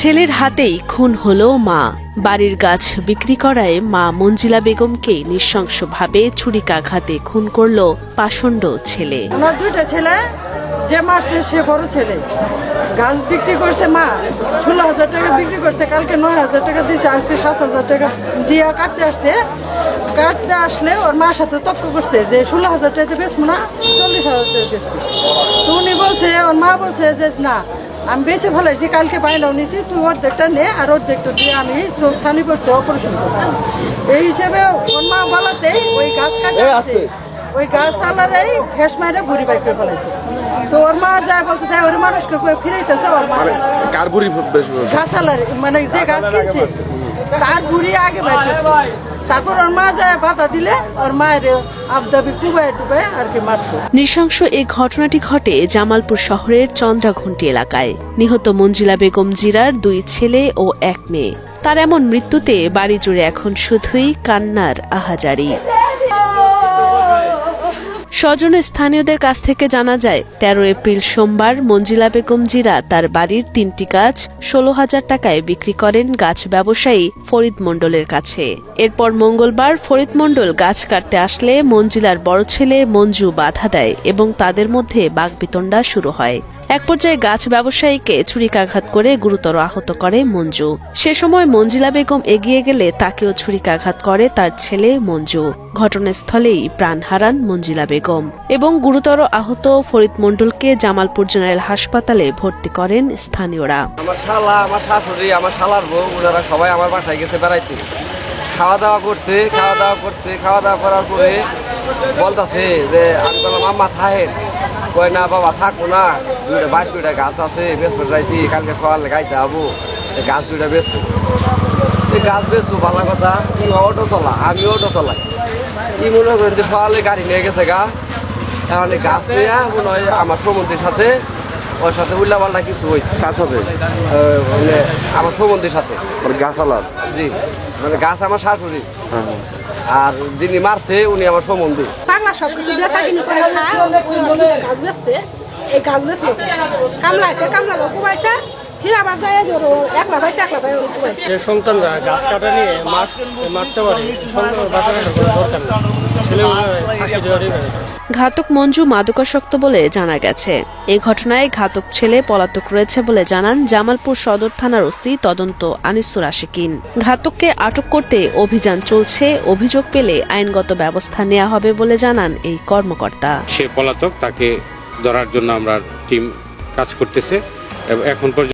ছেলের হাতেই খুন হলো মা। বাড়ির গাছ বিক্রি করায় মা মঞ্জিলা বেগমকে নৃশংসভাবে ছুরিকাঘাতে খুন করল পাষণ্ড ছেলে। আমার দুইটা ছেলে, যে মারছে সে বড় ছেলে। গাছ বিক্রি করছে মা, 16,000 টাকা বিক্রি করছে, কালকে 9,000 টাকা দিয়েছে, আজকে 7,000 টাকা দিয়া কাটতে আসছে। কাটতে আসলে ওর মার সাথে তর্ক করছে যে 16,000 টাকা বেচবো না, 40,000 টাকা বেচবো। তো উনি বলছে, ওর মা বলছে যে না, আমি বেঁচে ফেলাইছি, কালকে বাইনাও নিছি, তুই অর্ধেকটা নে, আর অর্ধেকটা দিয়ে আমি চোখ ছানি করছি, অপারেশন করছি। এই হিসেবে ওর মা বলাতে ওই গাছ কাটছে, ওই গাছ আলাদাই ফেস মাইরে বুড়ি বাইক করে ফেলাইছে। তো ওর মা যায় বলতে চাই, ওর মানুষকে ফিরাইতেছে, ওর মা কার বুড়ি গাছ আলার মানে যে গাছ কিনছে তার বুড়ি আগে বাইক। তারপর ওর মা যায় বাধা দিলে ওর মায়ের আবদাবি কুবায় ডুবায় আর কি মারছে। নৃশংস এই ঘটনাটি ঘটে জামালপুর শহরের চন্দ্রাঘুন্টি এলাকায়। নিহত মঞ্জিলা বেগম জিরার 2 ছেলে ও 1 মেয়ে। তার এমন মৃত্যুতে বাড়ি জুড়ে এখন শুধুই কান্নার আহাজারি। স্বজন স্থানীয়দের কাছ থেকে জানা যায়, 13 এপ্রিল সোমবার মঞ্জিলা বেগম জিরা তার বাড়ির 3টি গাছ 16,000 টাকায় বিক্রি করেন গাছ ব্যবসায়ী ফরিদ মণ্ডলের কাছে। এরপর মঙ্গলবার ফরিদ মণ্ডল গাছ কাটতে আসলে মঞ্জিলার বড় ছেলে মঞ্জু বাধা দেয় এবং তাদের মধ্যে বাকবিতণ্ডা শুরু হয়। এক পর্যায়ে গাছ ব্যবসায়ীকে ছুরিকাঘাত করে গুরুতর আহত করে মঞ্জু। সে সময় মঞ্জিলা বেগম এগিয়ে গেলে তাকেও ছুরিকাঘাত করে তার ছেলে মঞ্জু। ঘটনাস্থলেই প্রাণ হারান মঞ্জিলা বেগম এবং গুরুতর আহত ফরিদ মণ্ডলকে জামালপুর জেনারেল হাসপাতালে ভর্তি করেন স্থানীয়রা। আমার শালা, আমার শাশুড়ি, আমার শালার বউ, ওনারা সবাই আমার বাসায় গেছে বেড়াইতে। খাওয়া দাওয়া করার পরে বলতেছে যে আমি বললাম আম্মা থাকেন, কয় না বাবা থাকবো না, 2টা গাছ আছে বেচতে চাইছি, কালকে সকালে গাইতে হবো, গাছ 2টা বেচবো। গাছ বেচবো ভালো কথা, অটো চলা, আমি অটো চলাই। কি মনে করেন যে সকালে গাড়ি নিয়ে গেছে গা, এখন গাছ নিয়ে মনে হয় আমার সমুদ্রের সাথে ওর সাথে উল্লা পাল্টা কিছু হয়েছে। কার সাথে? মানে আমার সমুদ্রের সাথে গাছ আলার। জি, মানে গাছ আমার শাশুড়ি, আর যিনি মারছে উনি আমার সম্বন্ধী। পাগলা সবকিছু বেচা কিনি করে খায়, গাছ বেচতে, এই গাছ বেচলো কামলা আছে, কামলা লোক কুবাইছে, ফির আবার যায় একলা পাইছে, একলা পাই কুবাইছে। যে সন্তানরা গাছ কাটা নিয়ে মারতে পারে, ঘাতক মঞ্জু মাদকাসক্ত বলে জানা গেছে। এই ঘটনায় ঘাতক ছেলে পলাতক রয়েছে বলে জানান জামালপুর সদর থানার ওসি তদন্ত আনিসুর আশিকিন। ঘাতককে আটক করতে অভিযান চলছে, অভিযোগ পেলে আইনগত ব্যবস্থা নেওয়া হবে বলে জানান এই কর্মকর্তা। সে পলাতক, তাকে ধরার জন্য আমরা টিম কাজ করতেছে। এখন পর্যন্ত